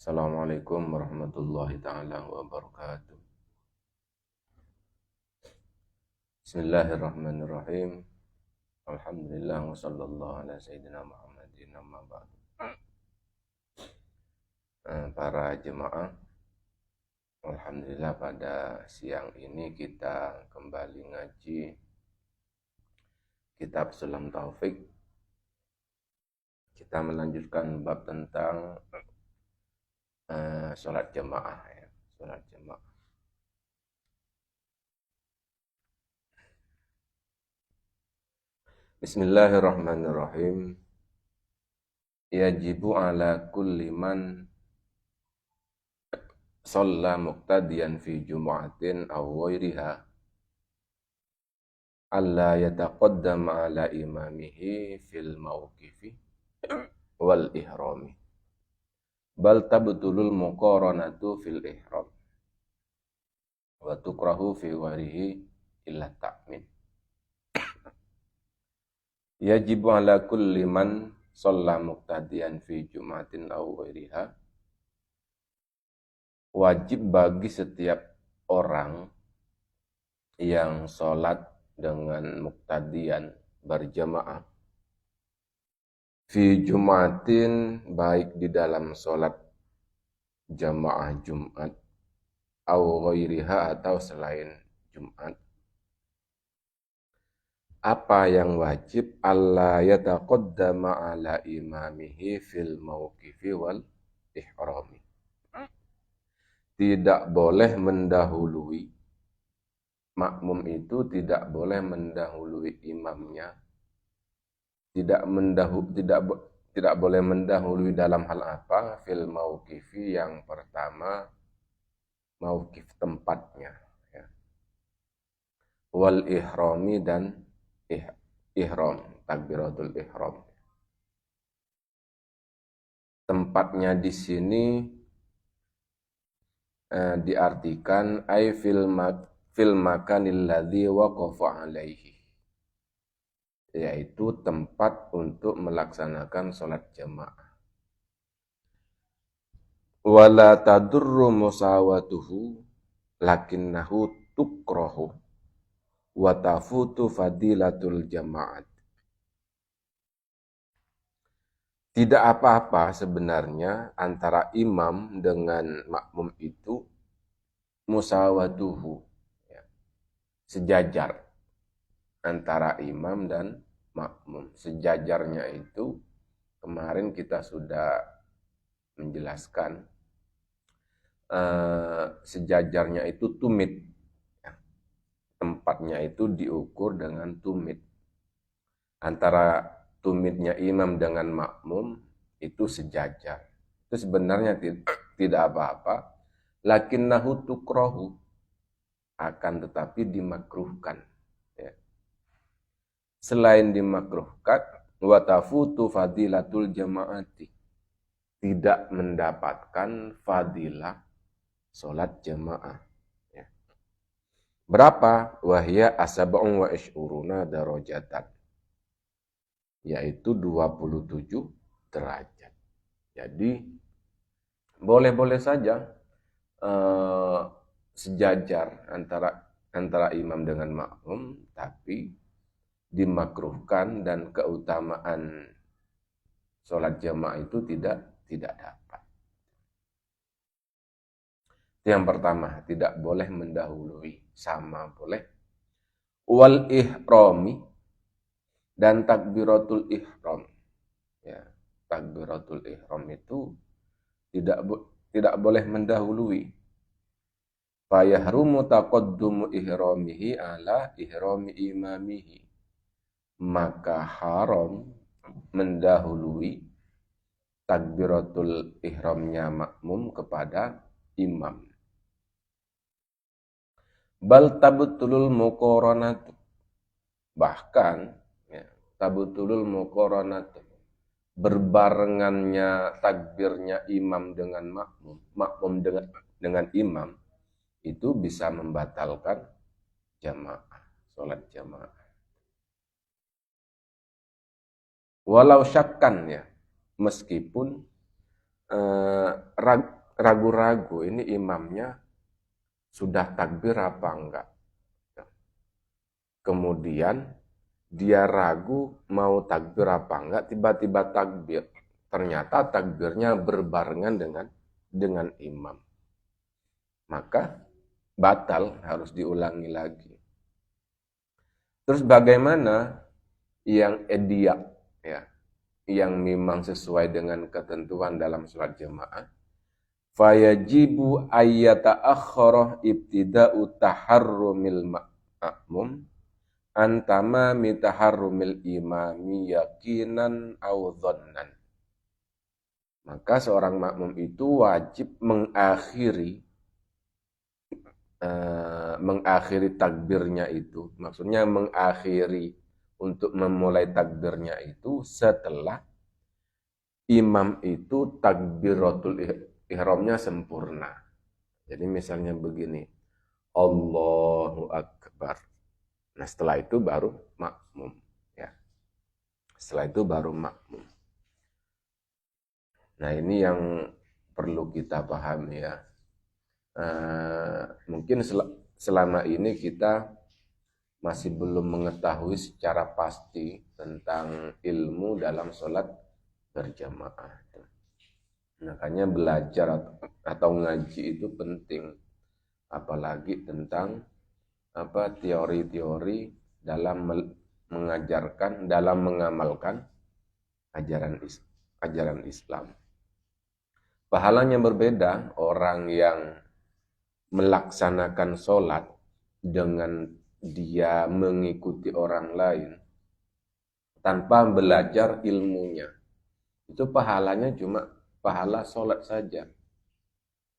Assalamualaikum warahmatullahi ta'ala wabarakatuh. Bismillahirrahmanirrahim. Alhamdulillah wa sallallahu ala sayyidina Muhammadin amma ba'du. Para jemaah, alhamdulillah pada siang ini kita kembali ngaji kitab Sulam Taufik. Kita melanjutkan bab tentang sholat jemaah ya, sholat jemaah. Bismillahirrahmanirrahim. Yajibu ala kulli man shalla muqtadiyan fi jumu'atin aw ghairiha alla yataqaddama ala imamihi fil mawqifi wal ihrami bal tabtulul muqaranatu fil ihram wa tukrahu fi ghairihi illa ta'min. Yajibu ala kulli man shalla muqtadiyan fi jumu'atin aw ghairiha, wajib bagi setiap orang yang sholat dengan muqtadian berjamaah fi Jumatin, baik di dalam sholat jamaah Jumat au ghairiha atau selain Jumat, apa yang wajib? Alla yataqaddama ala imamihi fil mauqifi wal ihrami, tidak boleh mendahului makmum itu, tidak boleh mendahului imamnya, tidak boleh mendahului dalam hal apa? Fil mauqifi, yang pertama mauqif tempatnya ya. Wal ihrami, dan ihram, takbiratul ihram. Tempatnya di sini diartikan ay fil makanil ladzi waqafa alaihi, yaitu tempat untuk melaksanakan sholat jamaah. Wala tadurru musawatuhu lakinnahu tukrahu wa tafutu fadilatul jamaat. Tidak apa-apa sebenarnya antara imam dengan makmum itu musawatuhu ya, sejajar antara imam dan makmum. Sejajarnya itu kemarin kita sudah menjelaskan, sejajarnya itu tumit ya. Tempatnya itu diukur dengan tumit. Antara tumitnya imam dengan makmum itu sejajar. Itu sebenarnya tidak apa-apa. Lakinnahu tukrahu, akan tetapi dimakruhkan ya. Selain dimakruhkan, wa tafutu fadilatul jamaati, tidak mendapatkan fadilah sholat jamaah ya. Berapa? Wahya asab'un wa isyuruna darajatan, yaitu 27 derajat. Jadi boleh-boleh saja sejajar antara imam dengan makmum, tapi dimakruhkan dan keutamaan sholat jamaah itu tidak dapat. Itu yang pertama, tidak boleh mendahului, sama boleh. Wal ihrami, dan takbiratul ihram ya. Takbiratul ihram itu tidak boleh mendahului. Fa yahrumu taqaddumu ihramihi ala ihrami imamihi, maka haram mendahului takbiratul ihramnya makmum kepada imam. Bal tabtulul muqaranatu, bahkan tabtulul muqaranatu, berbarengannya takbirnya imam dengan makmum dengan imam, itu bisa membatalkan jamaah, sholat jamaah. Walau syakkan ya, meskipun ragu-ragu ini imamnya sudah takbir apa enggak. Kemudian dia ragu mau takbir apa enggak, tiba-tiba takbir. Ternyata takbirnya berbarengan dengan imam. Maka batal, harus diulangi lagi. Terus bagaimana yang ediak, ya, yang memang sesuai dengan ketentuan dalam sholat jamaah? Fayajibu ayyata'akhkharah ibtida'u taharrumil ma'mum antama mitaharrumil imami yakinan au dhannan. Maka seorang makmum itu wajib mengakhiri takbirnya itu. Maksudnya mengakhiri untuk memulai takbirnya itu setelah imam itu takbiratul ihramnya sempurna. Jadi misalnya begini, Allahu Akbar. Nah setelah itu baru makmum. Ya. Setelah itu baru makmum. Nah ini yang perlu kita pahami ya. Mungkin selama ini kita masih belum mengetahui secara pasti tentang ilmu dalam sholat berjamaah. Makanya belajar atau ngaji itu penting, apalagi tentang teori-teori dalam mengajarkan, dalam mengamalkan ajaran Islam. Pahalanya berbeda orang yang melaksanakan sholat dengan dia mengikuti orang lain tanpa belajar ilmunya. Itu pahalanya cuma pahala sholat saja.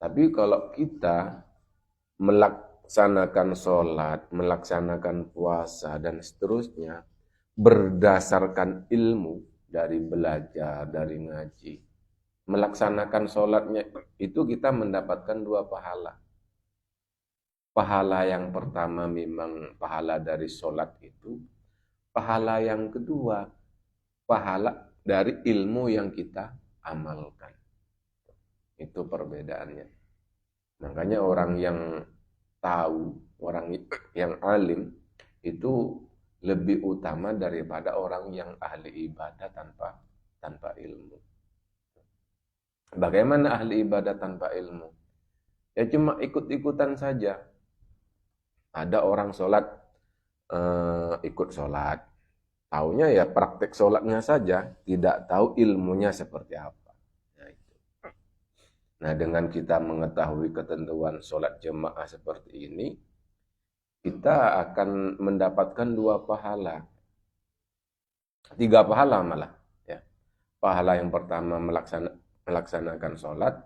Tapi kalau kita melaksanakan sholat, melaksanakan puasa, dan seterusnya berdasarkan ilmu dari belajar, dari ngaji, melaksanakan sholatnya itu kita mendapatkan 2 pahala. Pahala yang pertama memang pahala dari sholat itu. Pahala yang kedua, pahala dari ilmu yang kita amalkan. Itu perbedaannya. Makanya orang yang tahu, orang yang alim itu lebih utama daripada orang yang ahli ibadah tanpa ilmu. Bagaimana ahli ibadah tanpa ilmu? Ya cuma ikut-ikutan saja. Ada orang sholat, ikut sholat. Taunya ya praktek sholatnya saja, tidak tahu ilmunya seperti apa. Nah, dengan kita mengetahui ketentuan sholat jemaah seperti ini, kita akan mendapatkan 2 pahala. 3 pahala malah. Ya. Pahala yang pertama melaksanakan sholat,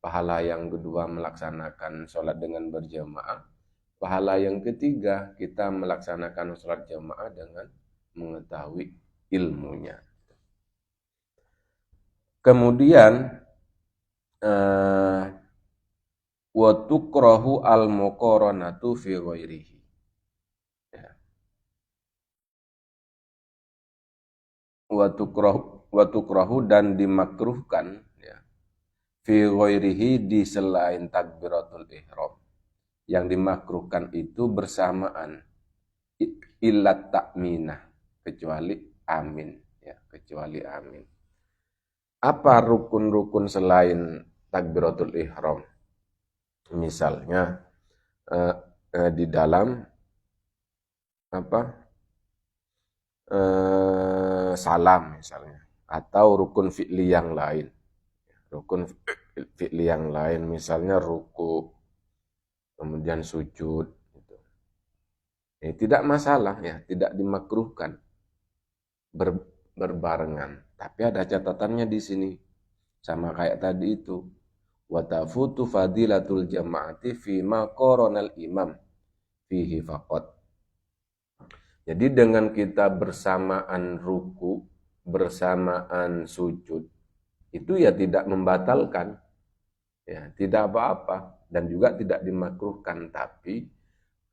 pahala yang kedua melaksanakan sholat dengan berjamaah, pahala yang ketiga kita melaksanakan sholat jamaah dengan mengetahui ilmunya. Kemudian wa tukrahu al-muqaranatu fi ghairihi. Ya. Wa tukrahu dan dimakruhkan ya. Fi ghairihi di selain takbiratul ihram. Yang dimakruhkan itu bersamaan illat ta'minah, kecuali amin ya, kecuali amin. Apa rukun-rukun selain takbiratul ihram? Misalnya di dalam salam misalnya, atau rukun fi'li yang lain. Rukun fi'li yang lain misalnya ruku, kemudian sujud gitu. Tidak masalah ya, tidak dimakruhkan berbarengan. Tapi ada catatannya di sini. Sama kayak tadi itu. Wa tafutu fadilatul jama'ati fi ma qaranal imam fihi faqat. Jadi dengan kita bersamaan ruku, bersamaan sujud, itu ya tidak membatalkan. Ya, tidak apa-apa dan juga tidak dimakruhkan, tapi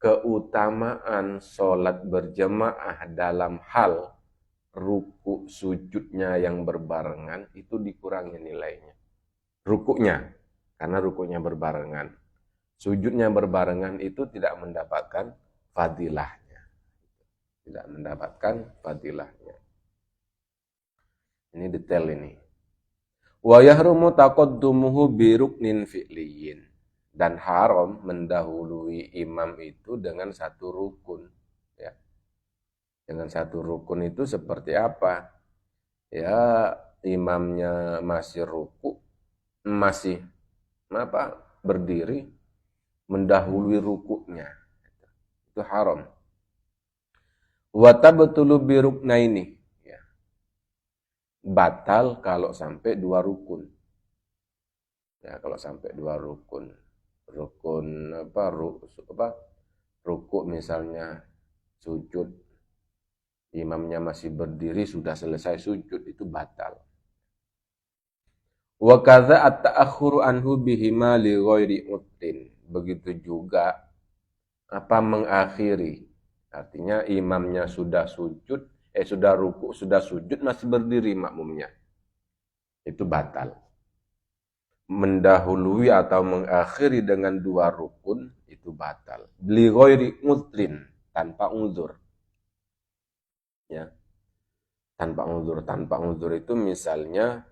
keutamaan sholat berjamaah dalam hal ruku sujudnya yang berbarengan itu dikurangi nilainya. Rukunya, karena rukunya berbarengan. Sujudnya berbarengan itu tidak mendapatkan fadilahnya. Tidak mendapatkan fadilahnya. Ini detail ini. Wa yahrumu taqaddumuhu bi ruknin fi'liyin. Dan haram mendahului imam itu dengan satu rukun. Ya. Dengan satu rukun itu seperti apa? Ya, imamnya masih ruku, masih berdiri, mendahului rukunya. Itu haram. Wa tabtulu bi ruknaini. Ya. Batal kalau sampai 2 rukun. Ya, kalau sampai 2 rukun. Rukun ruku misalnya sujud, imamnya masih berdiri, sudah selesai sujud, itu batal. Wa kadza at-ta'akhkhuru anhu bihima li ghairi utin. Begitu juga mengakhiri. Artinya imamnya sudah sujud, sudah ruku, sudah sujud, masih berdiri makmumnya. Itu batal. Mendahului atau mengakhiri dengan 2 rukun itu batal. Li ghairi udrin, tanpa uzur. Ya. Tanpa uzur itu misalnya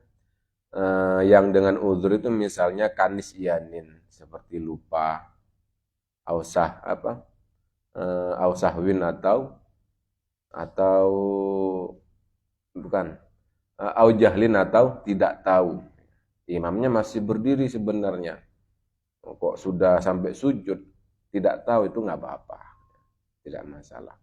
yang dengan uzur itu misalnya kanisyanin, seperti lupa, ausahwin atau bukan, aujahlin atau tidak tahu. Imamnya masih berdiri sebenarnya. Kok sudah sampai sujud, tidak tahu, itu nggak apa-apa. Tidak masalah.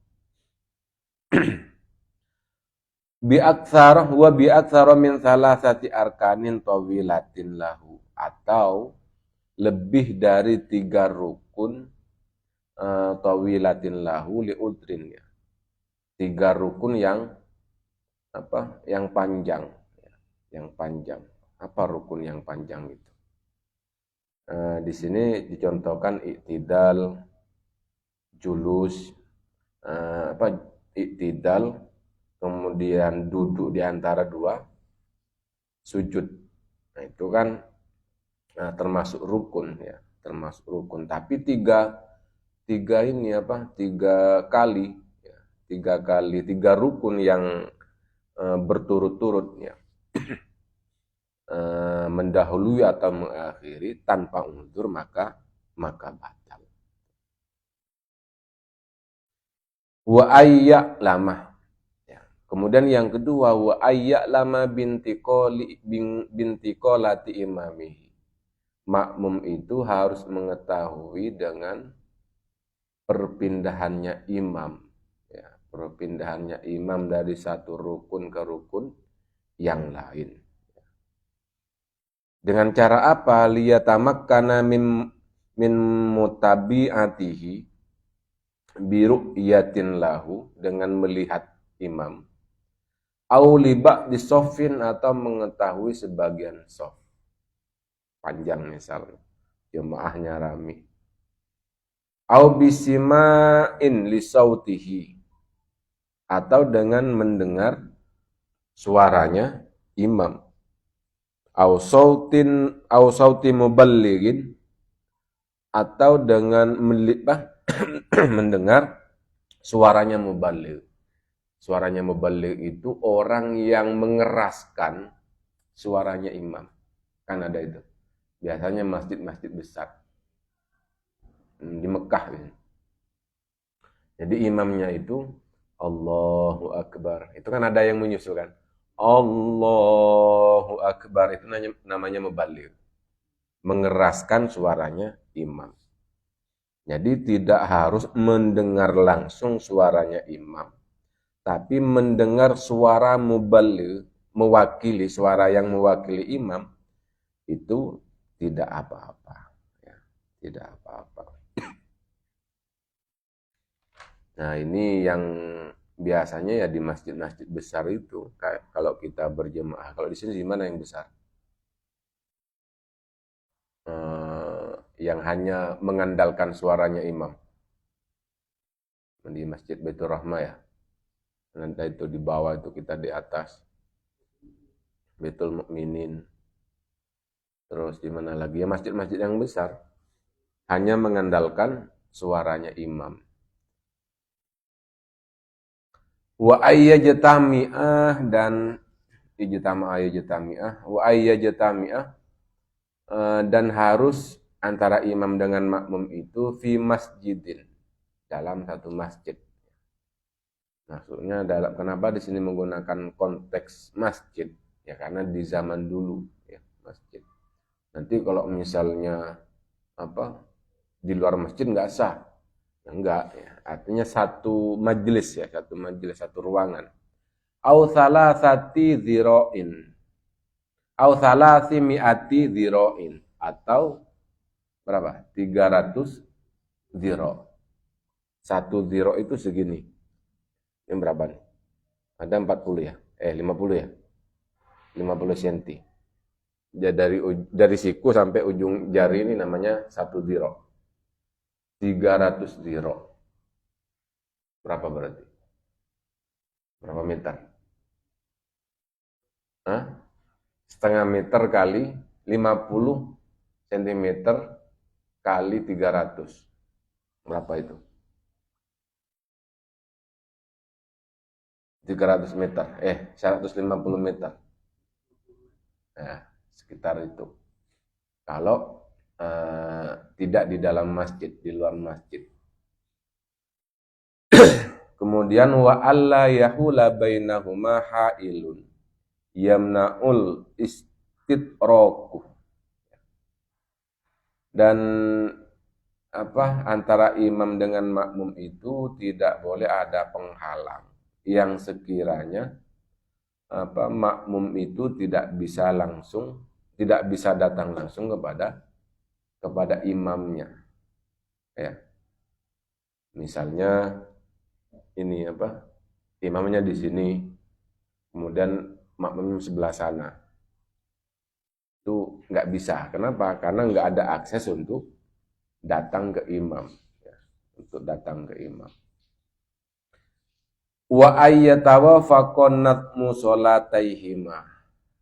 Bi aktsara min salasati arkanin tawilatin lahu. Atau lebih dari 3 rukun tawilatin lahu li udrin, ya. 3 rukun yang panjang, yang panjang. Apa rukun yang panjang itu? Di sini dicontohkan iktidal, julus, iktidal, kemudian duduk di antara 2 sujud. Nah, itu kan termasuk rukun, ya, termasuk rukun. Tapi 3 kali, ya, 3 rukun yang berturut-turut, ya. Mendahului atau mengakhiri tanpa uzur maka batal. Wa ayya lama. Ya. Kemudian yang kedua, wa ayya lama binti qolati imamihi. Makmum itu harus mengetahui dengan perpindahannya imam. Ya, perpindahannya imam dari satu rukun ke rukun yang lain. Dengan cara apa? Liyatamakkana min mutabi'atihi biru'yatin lahu, dengan melihat imam. Au liba disofin, atau mengetahui sebagian sof. Panjang misalnya, jemaahnya rami. Au bisima'in lisautihi, atau dengan mendengar suaranya imam. Au sauti muballighin, atau dengan mendengar suaranya muballigh. Suaranya muballigh itu orang yang mengeraskan suaranya imam. Kan ada itu. Biasanya masjid-masjid besar. Di Mekah. Jadi imamnya itu Allahu Akbar. Itu kan ada yang menyusulkan. Allahu Akbar, itu namanya muballigh. Mengeraskan suaranya imam. Jadi tidak harus mendengar langsung suaranya imam, tapi mendengar suara muballigh, mewakili, suara yang mewakili imam, itu tidak apa-apa. Ya, tidak apa-apa. Nah, ini yang biasanya ya di masjid-masjid besar itu, kalau kita berjemaah. Kalau di sini di mana yang besar? Yang hanya mengandalkan suaranya imam. Di Masjid Baitur Rahmah, ya. Nanti itu di bawah, itu kita di atas. Baitul Mukminin. Terus di mana lagi? Ya masjid-masjid yang besar hanya mengandalkan suaranya imam. Wa ayyajtami'ah dan ijtama'a wa ayyajtami'ah dan harus antara imam dengan makmum itu fi masjidin, dalam satu masjid. Maksudnya kenapa di sini menggunakan konteks masjid? Ya karena di zaman dulu ya masjid. Nanti kalau misalnya di luar masjid nggak sah, ya enggak ya. Artinya satu majelis ya, satu ruangan. Au thalathati dzira'in. Au thalathi mi'ati dzira'in, atau berapa? 300 dzira'. Satu dzira' itu segini. Ini berapa nih? Ada 40 ya? 50 ya? 50 cm. Jadi dari siku sampai ujung jari ini namanya satu dzira'. 300 dzira'. Berapa berarti? Berapa meter? Hah? Setengah meter kali 50 cm kali 300. Berapa itu? 300 meter. 150 meter. Nah, sekitar itu. Kalau tidak di dalam masjid, di luar masjid. Kemudian wa alla yahula bainahuma hailun yamna'ul istitraku. Dan antara imam dengan makmum itu tidak boleh ada penghalang yang sekiranya makmum itu tidak bisa datang langsung kepada imamnya. Ya. Misalnya ini imamnya di sini, kemudian makmum sebelah sana. Itu nggak bisa. Kenapa? Karena nggak ada akses untuk datang ke imam. Ya, untuk datang ke imam. Wa ayyatawafaqan musolataihima.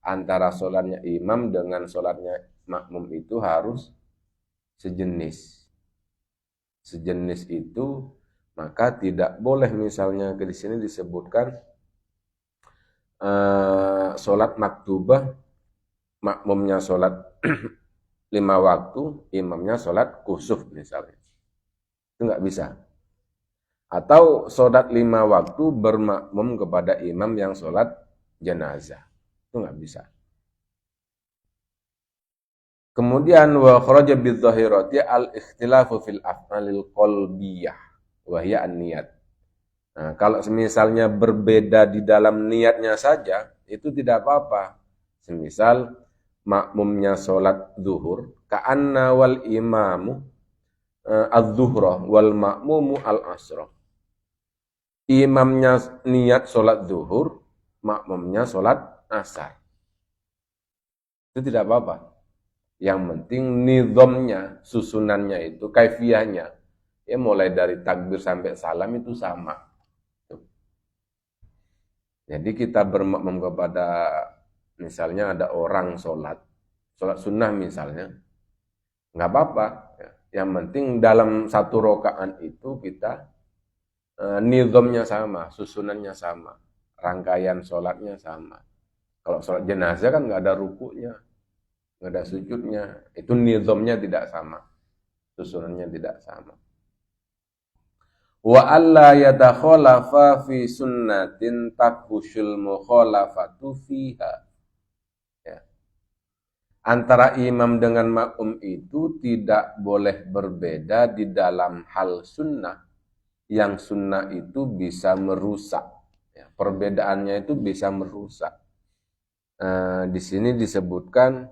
Antara solatnya imam dengan solatnya makmum itu harus sejenis. Sejenis itu maka tidak boleh misalnya di sini disebutkan solat maktubah, makmumnya solat 5 waktu, imamnya solat kusuf misalnya. Itu nggak bisa. Atau solat 5 waktu bermakmum kepada imam yang solat jenazah. Itu nggak bisa. Kemudian wa kharaja bidzahirati al-ikhtilafu fil af'alil qalbiyah wa hiya an-niyat. Nah, kalau misalnya berbeda di dalam niatnya saja, itu tidak apa-apa. Semisal makmumnya sholat zuhur, ka'anna wal imamu az-zuhra wal makmumu al-asra. Imamnya niat sholat zuhur, makmumnya sholat asar. Itu tidak apa-apa. Yang penting nizamnya, susunannya itu, kaifiyahnya, ya mulai dari takbir sampai salam itu sama. Jadi kita bermakmum kepada, misalnya ada orang sholat sunnah misalnya, nggak apa-apa. Yang penting dalam satu rokaan itu kita nizamnya sama, susunannya sama, rangkaian sholatnya sama. Kalau sholat jenazah kan nggak ada rukunya, nggak ada sujudnya, itu nizamnya tidak sama, susunannya tidak sama. Wa alla yatakhalafa fi sunnatin takhushul mukhalafatu fiha. Ya. Antara imam dengan makmum itu tidak boleh berbeda di dalam hal sunnah, yang sunnah itu bisa merusak. Ya, perbedaannya itu bisa merusak. Di sini disebutkan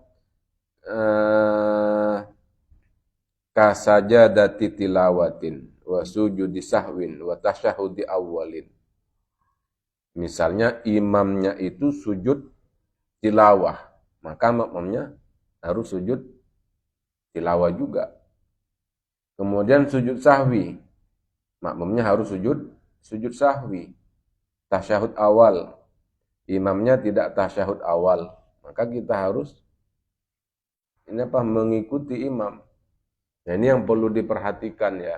kasajadati tilawatin wa sujudi sahwin wa tasyahudi awwalin. Misalnya imamnya itu sujud tilawah, maka makmumnya harus sujud tilawah juga. Kemudian sujud sahwi, makmumnya harus sujud sahwi. Tasyahud awal, imamnya tidak tasyahud awal, maka kita harus ini apa? Mengikuti imam. Nah, ini yang perlu diperhatikan ya.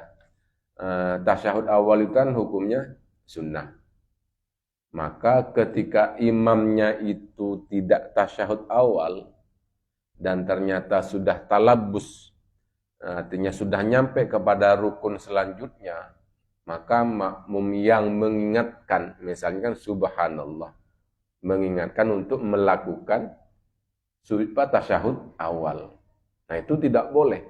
Tasyahud awal itu kan hukumnya sunnah. Maka ketika imamnya itu tidak tasyahud awal dan ternyata sudah talabus, artinya sudah nyampe kepada rukun selanjutnya, maka makmum yang mengingatkan, misalnya kan subhanallah, mengingatkan untuk melakukan tasyahud awal. Nah, itu tidak boleh.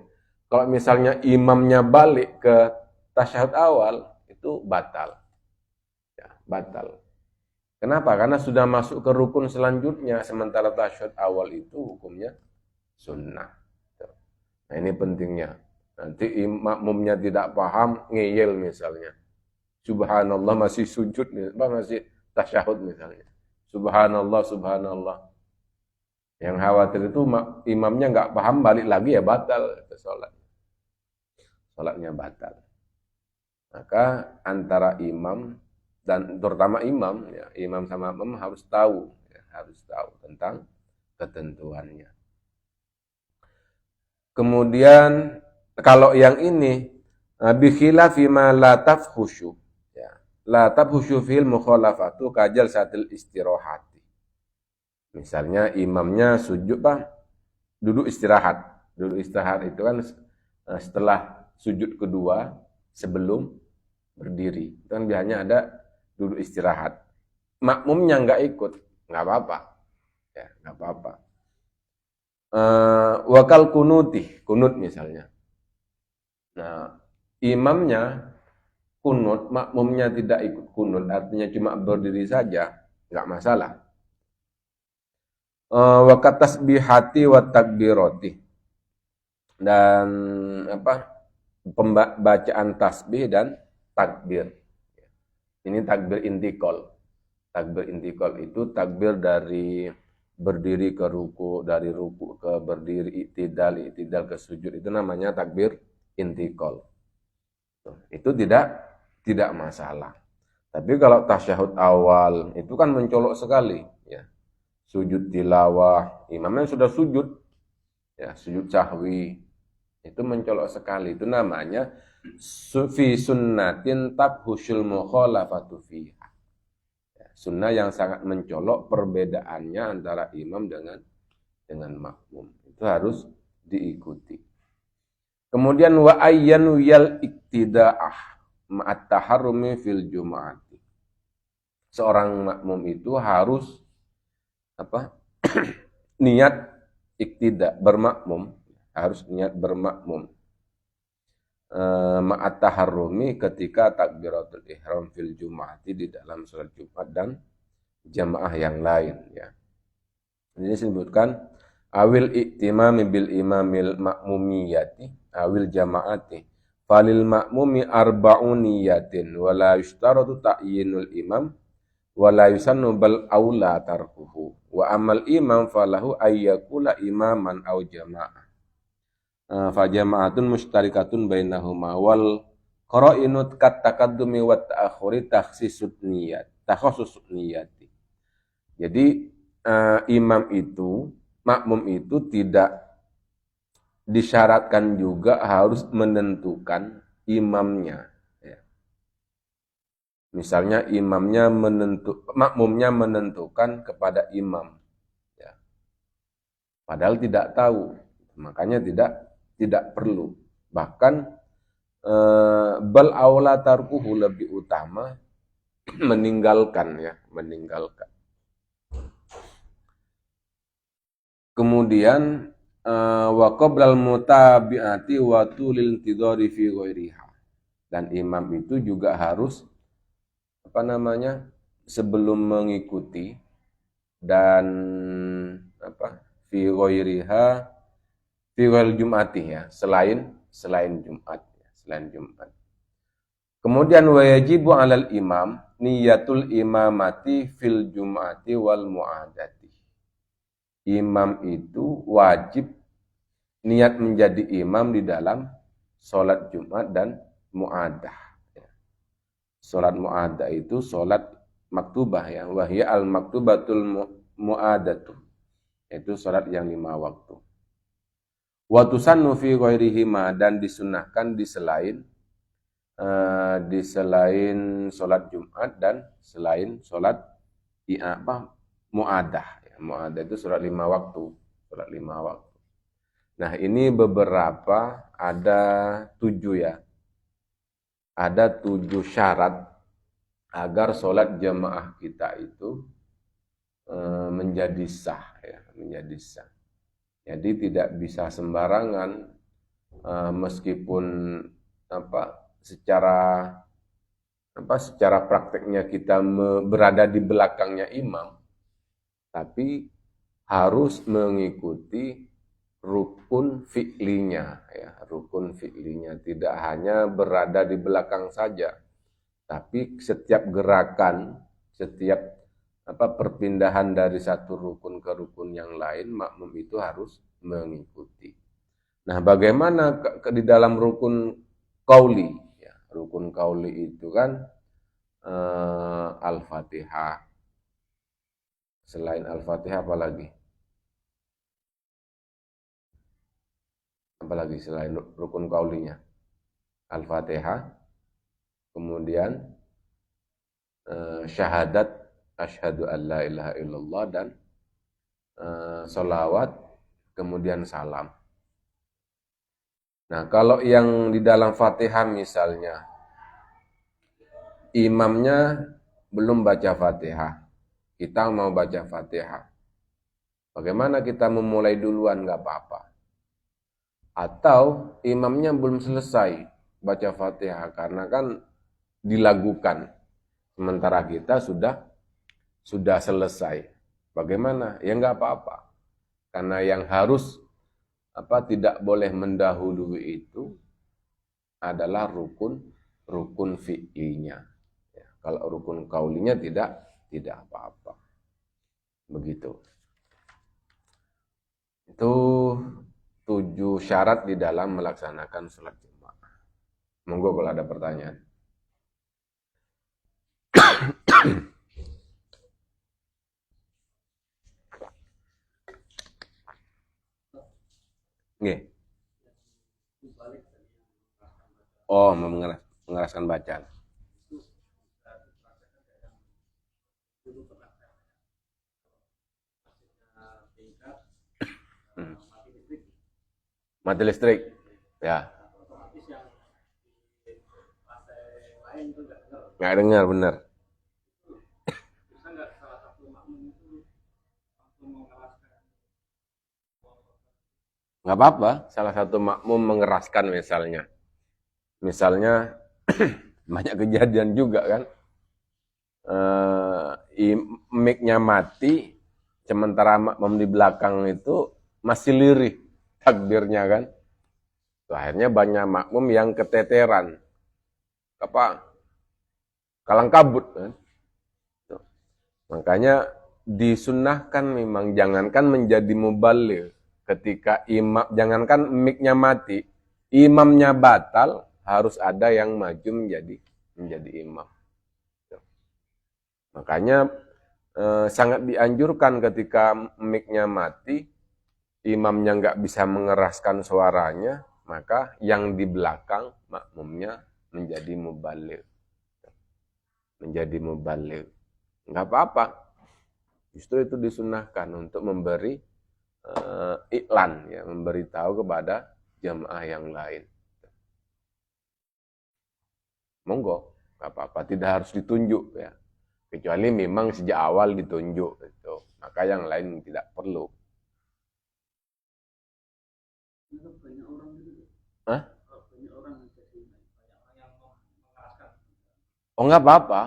Kalau misalnya imamnya balik ke tasyahud awal, itu batal. Ya, batal. Kenapa? Karena sudah masuk ke rukun selanjutnya, sementara tasyahud awal itu hukumnya sunnah. Nah, ini pentingnya. Nanti makmumnya tidak paham, ngeyel misalnya. Subhanallah masih sujud, masih tasyahud misalnya. Subhanallah, subhanallah. Yang khawatir itu imamnya nggak paham, balik lagi ya batal sholat. Sholatnya batal. Maka antara imam dan terutama imam, ya, imam sama makmum harus tahu, ya, harus tahu tentang ketentuannya. Kemudian kalau yang ini bi khilafi ma la tafhushu, ya, la tafhushu fil mukhalafatu kajal satil istirahati. Misalnya imamnya sujud duduk istirahat. Duduk istirahat itu kan setelah sujud kedua sebelum berdiri. Itu kan biasanya ada duduk istirahat. Makmumnya nggak ikut, nggak apa-apa. Ya, nggak apa-apa. Wakal kunut misalnya. Nah, imamnya kunut, makmumnya tidak ikut kunut, artinya cuma berdiri saja, nggak masalah. Wakat tasbihati wa takbiroti. Dan pembacaan tasbih dan takbir. Ini takbir intikal. Takbir intikal itu takbir dari berdiri ke ruku, dari ruku ke berdiri, iktidal ke sujud, itu namanya takbir intikal. Itu tidak masalah. Tapi kalau tasyahud awal itu kan mencolok sekali, ya. Sujud tilawah, imamnya sudah sujud, ya, sujud sahwi, itu mencolok sekali. Itu namanya fi sunnatin tabhusyul mukhalafatu fiha. Ya, sunnah yang sangat mencolok perbedaannya antara imam dengan makmum. Itu harus diikuti. Kemudian wa ayyanu yal iktida'ah ma'at taharrumi fil jum'ati. Seorang makmum itu harus niat iktida, bermakmum, harus niat bermakmum ma'at taharrumi ketika takbiratul ihram fil jum'ati, di dalam salat Jumat dan jamaah yang lain, ya. Ini disebutkan awil iktimami bil imamil makmumiyati awil jama'ati falil makmumi arba'uniyatin wala yushtaratu ta'yinul imam wala yusannu bal aula tarkuhu wa amal imam falahu ayyakula imaman aw jama'ah fa jama'atun mustarikatun bainahuma wal qara'inut kat taqaddumi wa ta'akhuri takhsisut niyat takhassus niyati. Jadi makmum itu tidak disyaratkan juga harus menentukan imamnya. Ya. Misalnya makmumnya menentukan kepada imam. Ya. Padahal tidak tahu, makanya tidak perlu. Bahkan bal aula tarkuhu, lebih utama meninggalkan. Kemudian wa qablal mutabi'ati wa tulil intidhari fi ghairiha. Dan imam itu juga harus sebelum mengikuti dan fi ghairiha fi ghairil jum'ati, ya, selain Jumat, ya, selain Jumat. Kemudian wa yajibu 'alal imam niyatul imamati fil jum'ati wal mu'adati. Imam itu wajib niat menjadi imam di dalam sholat Jumat dan mu'adah. Sholat mu'adah itu sholat maktubah, ya. Wahya al-maktubatul mu'adatu. Itu sholat yang 5 waktu. Wa tusannu fi ghairihima, dan disunahkan di selain sholat Jumat dan selain sholat muadah. Ya, muadah itu sholat 5 waktu. Sholat 5 waktu. Nah ini beberapa, ada 7 ya. Ada 7 syarat agar sholat jamaah kita itu menjadi sah, ya, menjadi sah. Jadi tidak bisa sembarangan, meskipun secara prakteknya kita berada di belakangnya imam, tapi harus mengikuti rukun fi'linya, ya, rukun fi'linya. Tidak hanya berada di belakang saja, tapi setiap gerakan, setiap perpindahan dari satu rukun ke rukun yang lain, makmum itu harus mengikuti. Nah, bagaimana di dalam rukun qauli? Ya, rukun qauli itu kan Al-Fatihah. Selain Al-Fatihah apa lagi? Apa lagi selain rukun qaulinya? Al-Fatihah, kemudian syahadat asyhadu an la ilaha illallah, dan sholawat, kemudian salam. Nah, kalau yang di dalam Fatihah misalnya, imamnya belum baca Fatihah, kita mau baca Fatihah. Bagaimana kita memulai duluan? Gak apa-apa. Atau imamnya belum selesai baca Fatihah, karena kan dilagukan, sementara kita sudah selesai. Bagaimana? Ya nggak apa-apa. Karena yang harus tidak boleh mendahului itu adalah rukun fi'linya. Ya, kalau rukun qaulinya tidak apa-apa. Begitu. Itu 7 syarat di dalam melaksanakan sholat jamaah. Monggo kalau ada pertanyaan. Nggih. Oh, mengeraskan bacaan. Mati listrik. Ya. Nggak dengar, benar. Nggak apa-apa, salah satu makmum mengeraskan misalnya. Misalnya banyak kejadian juga kan. Mic-nya mati, sementara makmum di belakang itu masih lirih takbirnya kan. Akhirnya banyak makmum yang keteteran. Kalang kabut kan. Makanya disunnahkan memang, jangankan menjadi muballigh, ketika imam, jangankan mic-nya mati, imamnya batal, harus ada yang maju menjadi imam. Makanya sangat dianjurkan ketika mic-nya mati, imamnya nggak bisa mengeraskan suaranya, maka yang di belakang makmumnya menjadi muballigh. Nggak apa-apa. Justru itu disunahkan untuk memberi iklan, ya, memberitahu kepada jamaah yang lain. Monggo, nggak apa-apa, tidak harus ditunjuk ya. Kecuali memang sejak awal ditunjuk gitu. Maka yang lain tidak perlu. Hah? Oh, nggak apa-apa.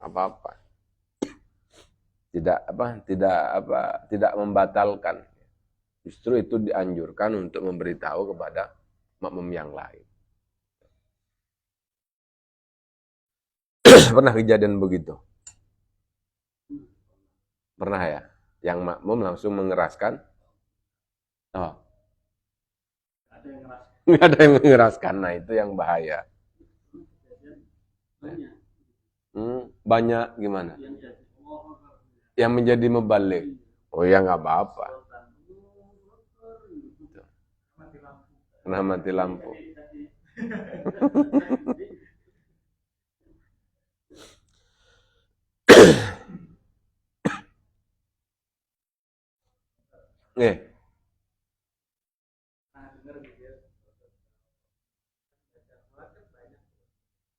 Apa-apa. Tidak membatalkan. Justru itu dianjurkan untuk memberitahu kepada makmum yang lain. Pernah kejadian begitu? Pernah ya? Yang makmum langsung mengeraskan? Oh. Nggak ada yang mengeraskan. Nah, itu yang bahaya. Banyak gimana? Yang menjadi muballigh. Oh ya, nggak apa-apa. Pernah mati lampu. Nggih.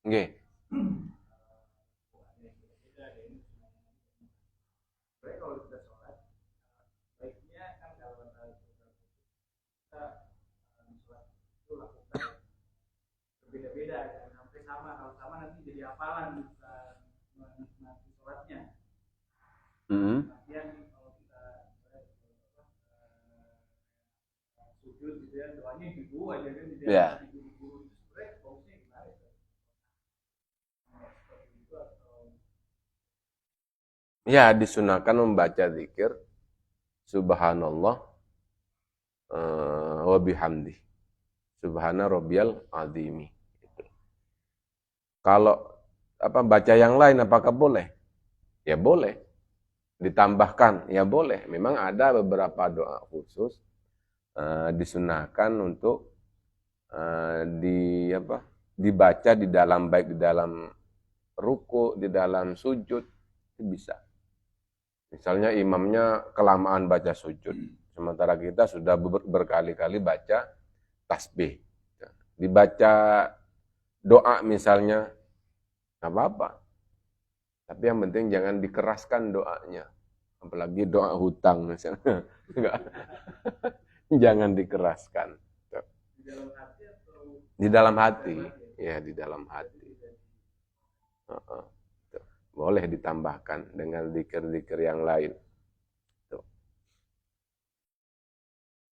Nggih. Beda-beda jangan sampai sama, kalau sama nanti jadi hafalan menikmati sholatnya. Kemudian kalau kita sujud gitu ya, doanya gitu aja kan, di dalam guru itu sebenarnya bagusnya gimana ya? Seperti itu atau Ya, disunahkan membaca zikir subhanallah wa bihamdi. Subhana rabbiyal azimi. Kalau baca yang lain apakah boleh? Ya boleh. Ditambahkan, ya boleh. Memang ada beberapa doa khusus disunahkan untuk dibaca di dalam, baik di dalam ruku, di dalam sujud, itu bisa. Misalnya imamnya kelamaan baca sujud, sementara kita sudah berkali-kali baca tasbih. Dibaca doa misalnya, nggak apa-apa. Tapi yang penting jangan dikeraskan doanya. Apalagi doa hutang misalnya. Jangan dikeraskan. di dalam hati atau Di dalam hati. Ya, di dalam hati. Boleh ditambahkan dengan zikir-zikir yang lain.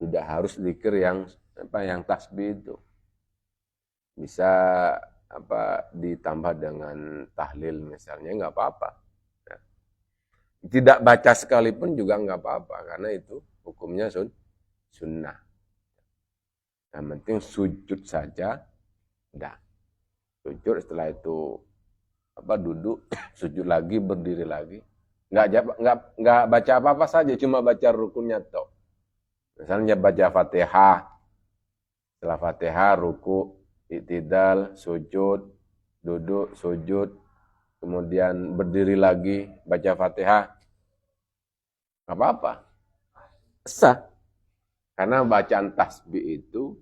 Tidak harus zikir yang tasbih itu. Bisa ditambah dengan tahlil misalnya, nggak apa-apa. Ya. Tidak baca sekalipun juga nggak apa-apa, karena itu hukumnya sunnah. Yang penting sujud saja, udah. Sujud, setelah itu duduk, sujud lagi, berdiri lagi. Nggak baca apa-apa saja, cuma baca rukunnya toh. Misalnya baca Fatihah, setelah Fatihah ruku, i'tidal, sujud, duduk, sujud, kemudian berdiri lagi, baca Fatihah. Nggak apa-apa. Sah. Karena bacaan tasbih itu,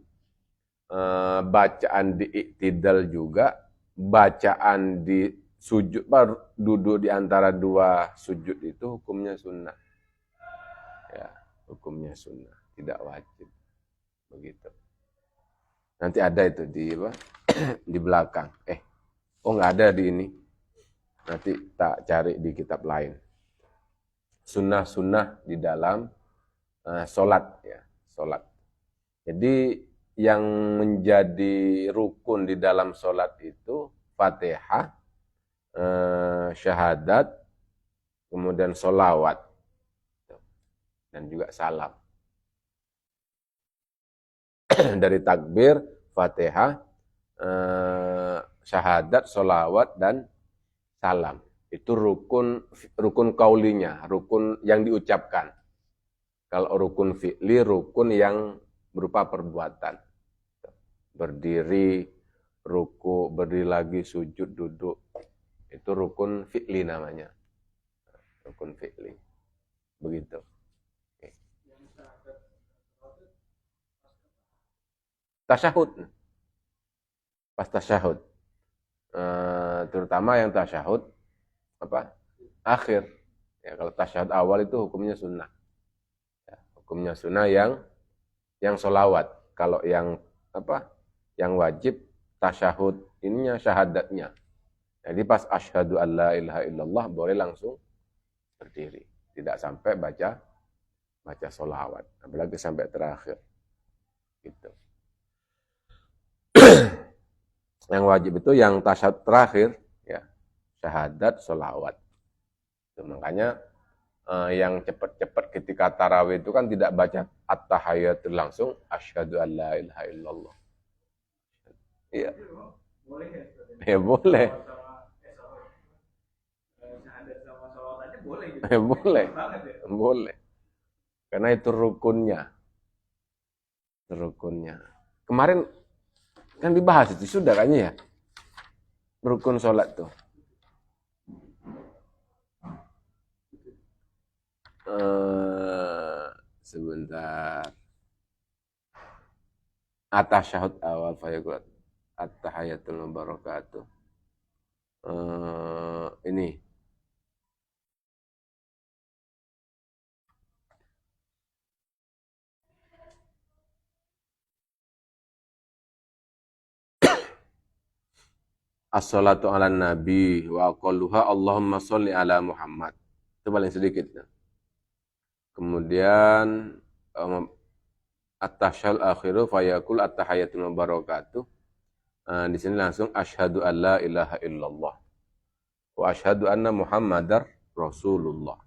bacaan di i'tidal juga, bacaan di sujud, duduk di antara dua sujud itu hukumnya sunnah. Ya, hukumnya sunnah, tidak wajib. Begitu. Nanti ada itu di belakang. Nggak ada di ini. Nanti tak cari di kitab lain. Sunnah-sunnah di dalam sholat, ya, sholat. Jadi yang menjadi rukun di dalam sholat itu Fatihah, syahadat, kemudian sholawat, dan juga salam. Dari takbir, Fatihah, syahadat, sholawat, dan salam. Itu rukun kaulinya, rukun yang diucapkan. Kalau rukun fi'li, rukun yang berupa perbuatan. Berdiri, ruku, berdiri lagi, sujud, duduk. Itu rukun fi'li namanya. Rukun fi'li. Begitu. Tasyahud. Pas tasyahud. Terutama yang tasyahud akhir. Ya, kalau tasyahud awal itu hukumnya sunnah. Ya, hukumnya sunnah yang sholawat. Kalau yang yang wajib tasyahud ininya syahadatnya. Jadi pas asyhadu alla ilaha illallah boleh langsung berdiri. Tidak sampai baca sholawat. Apalagi sampai terakhir. Gitu. Yang wajib itu yang tasyahud terakhir, ya, syahadat, sholawat. Itu makanya yang cepat-cepat ketika tarawih itu kan tidak baca at-tahiyatul langsung, asyhadu alla ilaha illallah. Iya. boleh Ya boleh. Syahadat sama sholawat aja boleh gitu. Boleh. Banget ya. Boleh. Karena itu rukunnya. Kemarin kan dibahas itu sudah kayaknya ya. Rukun sholat tuh. Sebentar. At-tasyahud awal fayaqul at-tahiyatul mubarakatuh. Ini as-salatu ala nabi wa aqalluha Allahumma sholli ala Muhammad. Itu paling sedikit. Kemudian at-tasyahud akhiru fayaqul at-tahiyatul mubarakatuh. Di sini langsung asyhadu alla ilaha illallah wa asyhadu anna Muhammadar Rasulullah.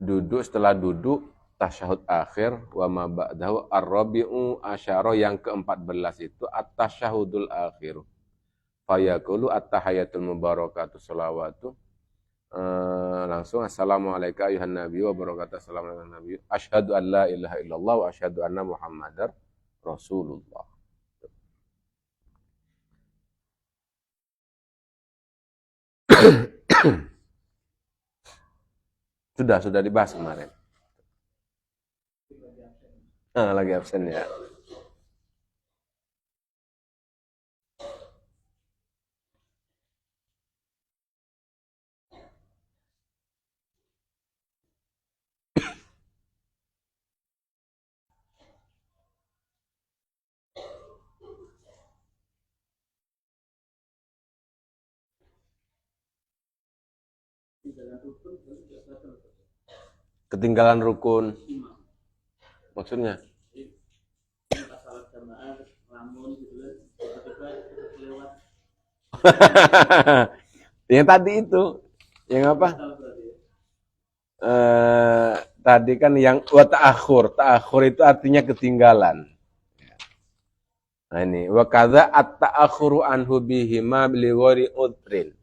Duduk, setelah duduk tasyahud akhir wa ma ba'dahu ar-rabi'u asyara, yang ke-14 itu at-tasyahudul akhir. Fayaqulu at-tahiyatul mubarakatuh shalawatu. Langsung assalamualaikum ayuhan nabi wa barakatuh, assalamualaikum nabi, asyhadu an la ilaha illallah wa asyhadu anna Muhammadar Rasulullah. Sudah dibahas kemarin. Lagi absen ya. Ketinggalan rukun. Maksudnya? Yang tadi itu, yang apa? Tadi kan yang wa ta'akhur. Ta'akhur itu artinya ketinggalan. Nah ini, wa kadza at-ta'akhuru anhu bihima li ghairi udrin.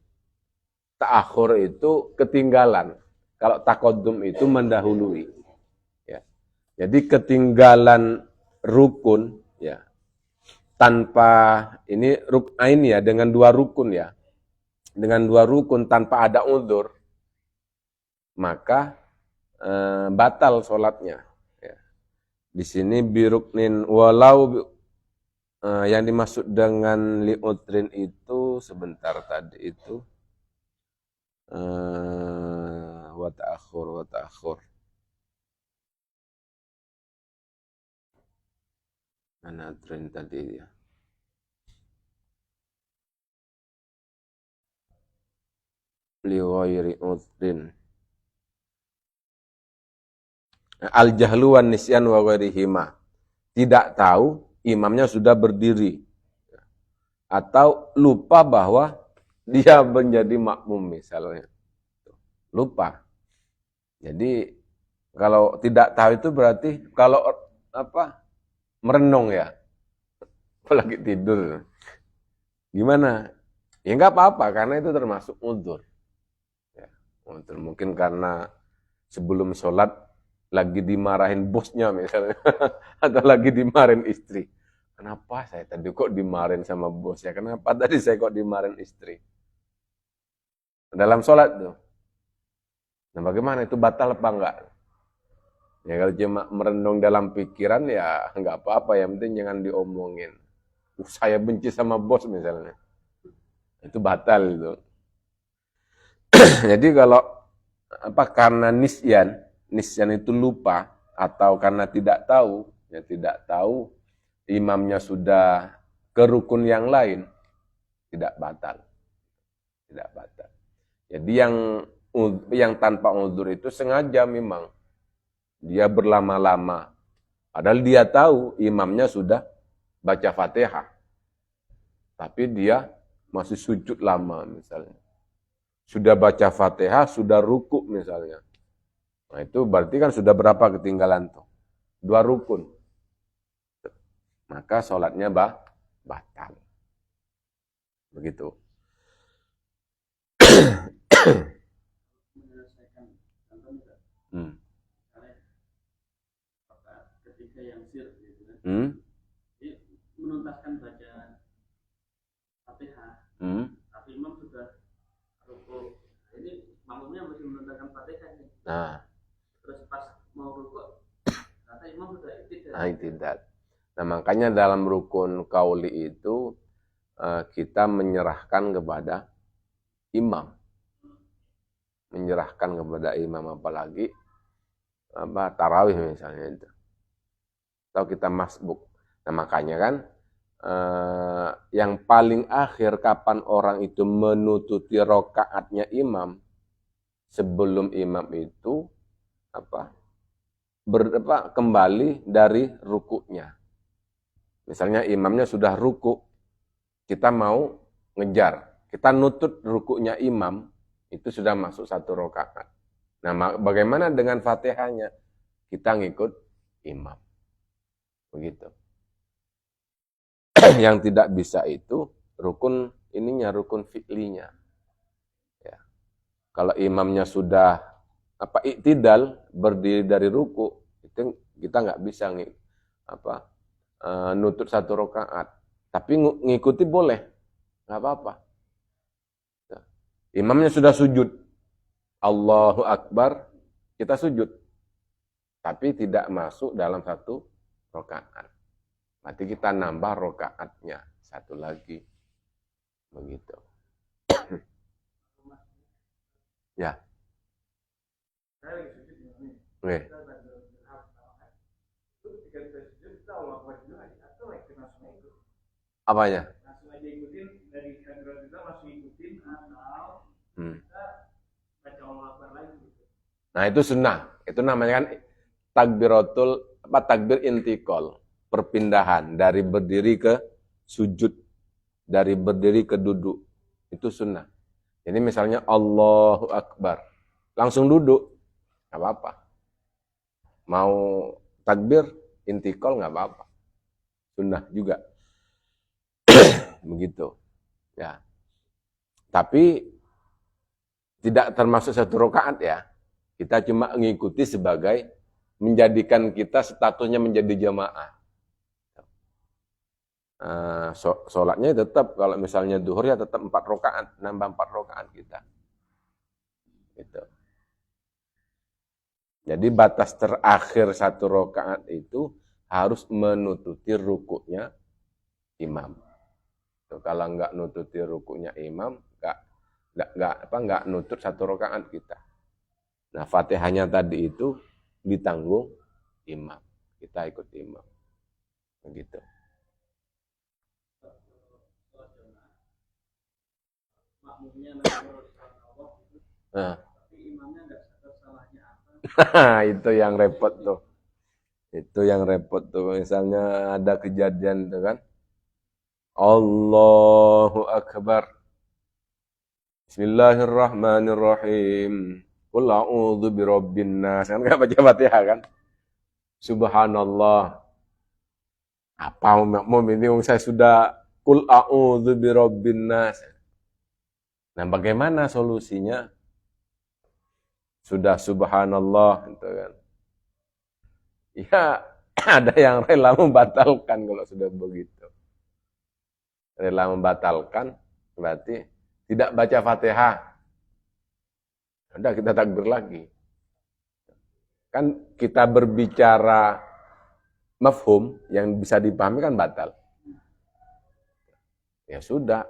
Ta'akhur itu ketinggalan. Kalau taqaddum itu mendahului. Ya. Jadi ketinggalan rukun ya. Tanpa ini rukain ya, dengan dua rukun ya. Dengan dua rukun tanpa ada udzur, maka batal sholatnya. Ya. Di sini biruknin walau yang dimaksud dengan li'udrin itu sebentar tadi itu wa ta'akhur. Mana tren tadi ya? Li ghairi udrin. Al-jahlu wan nisyan wa ghairihima. Tidak tahu imamnya sudah berdiri. Atau lupa bahwa dia menjadi makmum misalnya. Lupa. Jadi kalau tidak tahu itu berarti kalau merenung ya. Lagi tidur. Gimana? Ya enggak apa-apa karena itu termasuk udzur. Ya, udzur mungkin karena sebelum sholat lagi dimarahin bosnya misalnya atau lagi dimarahin istri. Kenapa saya tadi kok dimarahin sama bosnya? Kenapa tadi saya kok dimarahin istri? Dalam sholat tuh. Nah bagaimana itu batal apa enggak? Ya kalau cuma merenung dalam pikiran ya enggak apa-apa, yang penting jangan diomongin. Saya benci sama bos misalnya. Itu batal itu. Jadi kalau karena nisyan itu lupa atau karena tidak tahu, ya tidak tahu imamnya sudah ke rukun yang lain, tidak batal. Tidak batal. Jadi yang tanpa uzur itu sengaja memang dia berlama-lama. Padahal dia tahu imamnya sudah baca Fatihah. Tapi dia masih sujud lama misalnya. Sudah baca Fatihah, sudah rukuk misalnya. Nah itu berarti kan sudah berapa ketinggalan tuh? 2 rukun. Maka sholatnya batal. Begitu. Misalnya rakaat ketiga yang sir gitu kan. Jadi menuntaskan baca Fatihah. Tapi imam sudah ruku. Ini makmumnya masih menuntaskan Fatihah nih. Nah, Terus pas mau ruku, ternyata imam sudah iktidal. tidak. Nah, makanya dalam rukun qauli itu kita menyerahkan kepada imam. Menyerahkan kepada imam, apalagi tarawih misalnya itu. Atau kita masbuk. Nah, makanya kan yang paling akhir kapan orang itu menututi rakaatnya imam, sebelum imam itu kembali dari rukuknya. Misalnya imamnya sudah ruku, kita mau ngejar, kita nutut rukuknya imam, itu sudah masuk 1 rakaat. Nah, bagaimana dengan Fatihahnya? Kita ngikut imam. Begitu. Yang tidak bisa itu rukun fi'linya. Ya. Kalau imamnya sudah iktidal, berdiri dari ruku, itu kita nggak bisa nutut 1 rakaat. Tapi ngikuti boleh, nggak apa-apa. Imamnya sudah sujud, Allahu Akbar, kita sujud. Tapi tidak masuk dalam 1 rakaat. Berarti kita nambah rakaatnya 1 lagi. Begitu. Ya. Saya lagi sujud nih. Oke. Kita lagi berhak. Itu ketika kita sujud, kita Allah Akbar juga atau langsung ikut. Apanya? Langsung aja ikutin dari hadrat kita langsung ikutin atau kita baca Allah Akbar lagi gitu. Nah, itu sunnah. Itu namanya kan takbir intikal, perpindahan dari berdiri ke sujud, dari berdiri ke duduk. Itu sunnah. Jadi misalnya Allahu Akbar, langsung duduk, nggak apa-apa. Mau takbir intikal nggak apa-apa. Sunnah juga. Begitu. Ya. Tapi tidak termasuk 1 rakaat ya. Kita cuma mengikuti sebagai menjadikan kita statusnya menjadi jamaah. Sholatnya tetap, kalau misalnya duhur ya tetap 4 rakaat, nambah 4 rakaat kita. Gitu. Jadi batas terakhir 1 rakaat itu harus menututi rukuknya imam. Kalau nggak nututi rukuknya imam, nggak nutut 1 rakaat kita. Nah, Fatihahnya tadi itu ditanggung imam. Kita ikut imam. Begitu. Makmumnya Allah gitu. Tapi imamnya nggak sadar salahnya Nah, apa. itu yang repot tuh. Itu yang repot tuh. Misalnya ada kejadian tuh kan. Allahu Akbar. Bismillahirrahmanirrahim. Qul a'udzu birabbin nas. Kan enggak baca Fatihah kan? Subhanallah. Apa makmum ini saya sudah qul a'udzu birabbin nas. Nah, bagaimana solusinya? Sudah subhanallah gitu kan. Ya, ada yang rela membatalkan kalau sudah begitu. Rela membatalkan berarti tidak baca Fatihah. Udah kita takbir lagi. Kan kita berbicara mafhum yang bisa dipahami kan batal. Ya sudah,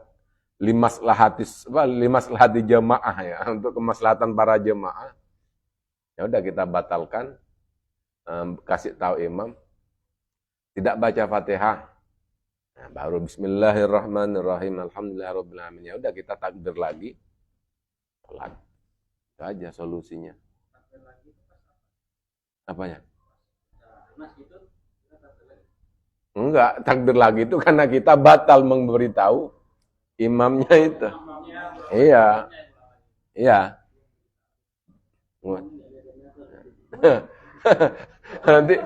limaslahati jamaah ya, untuk kemaslahatan para jamaah. Ya udah kita batalkan, kasih tahu imam tidak baca Fatihah. Nah, baru bismillahirrahmanirrahim, alhamdulillahirabbil alamin. Ya udah kita takbir lagi. Salat. Itu aja solusinya. Apanya? Enggak, takbir lagi itu karena kita batal memberitahu imamnya itu. Iya. Iya. Nanti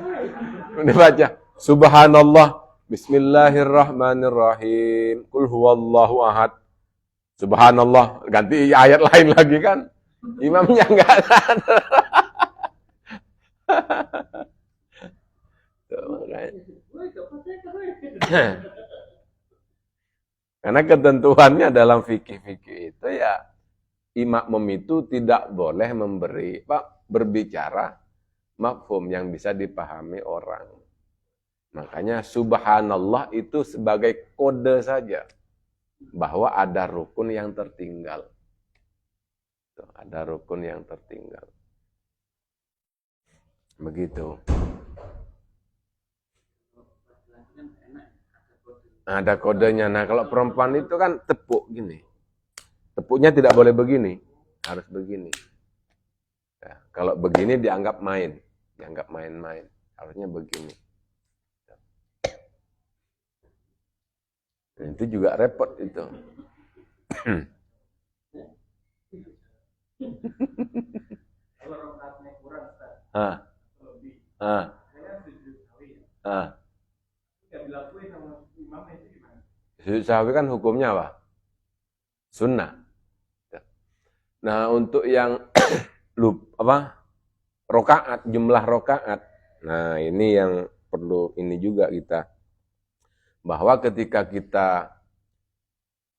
dibaca subhanallah, bismillahirrahmanirrahim, qul huwallahu ahad. Subhanallah, ganti ayat lain lagi kan. Imamnya enggak ada. Karena ketentuannya dalam fikih-fikih itu ya makmum itu tidak boleh berbicara mafhum yang bisa dipahami orang. Makanya subhanallah itu sebagai kode saja bahwa ada rukun yang tertinggal. Ada rukun yang tertinggal. Begitu. Ada kodenya. Nah, kalau perempuan itu kan tepuk gini. Tepuknya tidak boleh begini. Harus begini. Ya, kalau begini dianggap main. Dianggap main-main. Harusnya begini. Dan itu juga repot itu. Kalau rakaatnya kurang, Ustaz. Lebih. Saya sujud sahwi. Enggak dilakuin sama imamnya itu gimana? Sujud sahwi kan hukumnya apa? Sunnah. Nah, untuk yang rokaat, jumlah rokaat. Nah, ini yang perlu ini juga kita. Bahwa ketika kita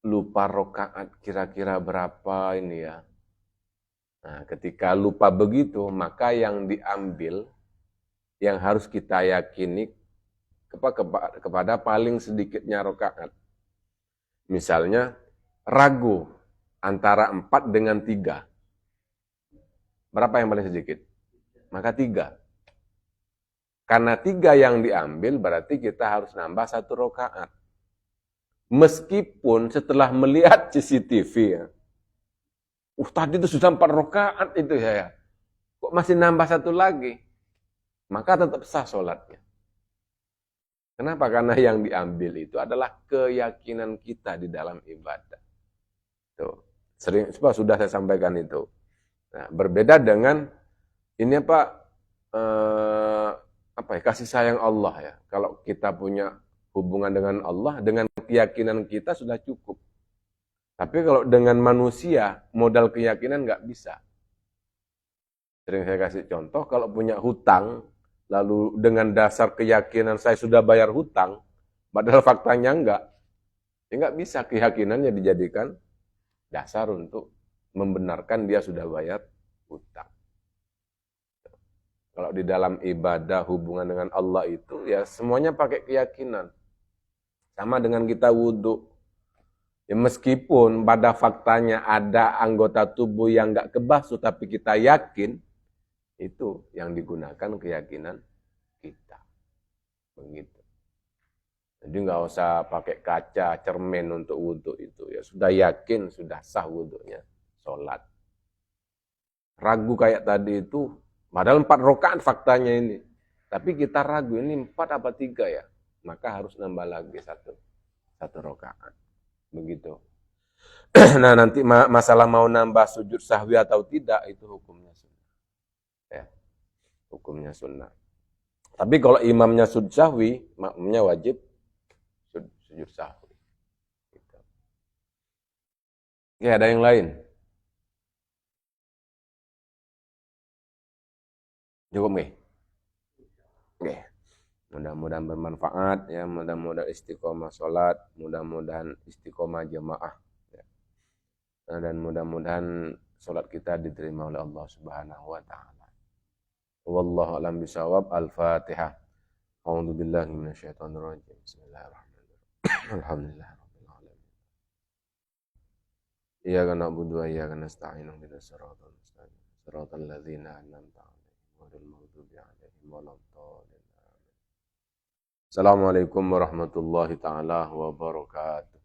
lupa rokaat kira-kira berapa ini ya. Nah, ketika lupa begitu, maka yang diambil, yang harus kita yakini kepada paling sedikitnya rokaat. Misalnya, ragu antara 4 dengan 3. Berapa yang paling sedikit? Maka 3. Karena 3 yang diambil, berarti kita harus nambah 1 rokaat. Meskipun setelah melihat CCTV ya, tadi itu sudah 4 rokaat itu ya. Kok masih nambah 1 lagi? Maka tetap sah sholatnya. Kenapa? Karena yang diambil itu adalah keyakinan kita di dalam ibadah. Tuh. Sudah saya sampaikan itu. Nah, berbeda dengan ini kasih sayang Allah ya. Kalau kita punya hubungan dengan Allah, dengan keyakinan kita sudah cukup. Tapi kalau dengan manusia, modal keyakinan nggak bisa. Sering saya kasih contoh, kalau punya hutang, lalu dengan dasar keyakinan saya sudah bayar hutang, padahal faktanya enggak, ya enggak bisa keyakinannya dijadikan dasar untuk membenarkan dia sudah bayar hutang. Kalau di dalam ibadah hubungan dengan Allah itu ya semuanya pakai keyakinan. Sama dengan kita wudhu. Ya meskipun pada faktanya ada anggota tubuh yang enggak kebasuh, tapi kita yakin, itu yang digunakan keyakinan kita. Begitu. Jadi nggak usah pakai kaca, cermin untuk wudhu itu. Ya sudah yakin, sudah sah wudhunya. Sholat. Ragu kayak tadi itu, padahal 4 rakaat faktanya ini. Tapi kita ragu, ini 4 apa 3 ya? Maka harus nambah lagi 1 rakaat. Begitu. Nah nanti masalah mau nambah sujud sahwi atau tidak, itu hukumnya sunnah. Ya. Hukumnya sunnah. Tapi kalau imamnya sujud sahwi, makmumnya wajib sujud sahwi. Gitu. Oke, ada yang lain? Cukup nggih? Oke. Mudah-mudahan bermanfaat ya, mudah-mudahan istiqomah salat, mudah-mudahan istiqomah jamaah ya. Dan mudah-mudahan salat kita diterima oleh Allah Subhanahu wa taala. Wallahu a'lam bishawab. Al-Fatihah. A'udzu billahi minasyaitonir rajim. Bismillahirrahmanirrahim. Alhamdulillahirabbil alamin. Iyyaka na'budu wa iyyaka nasta'in. Ihdinas siratal mustaqim. Siratal ladzina an'amta 'alaihim ghairil maghdubi 'alaihim waladdallin. Assalamualaikum warahmatullahi taala wabarakatuh.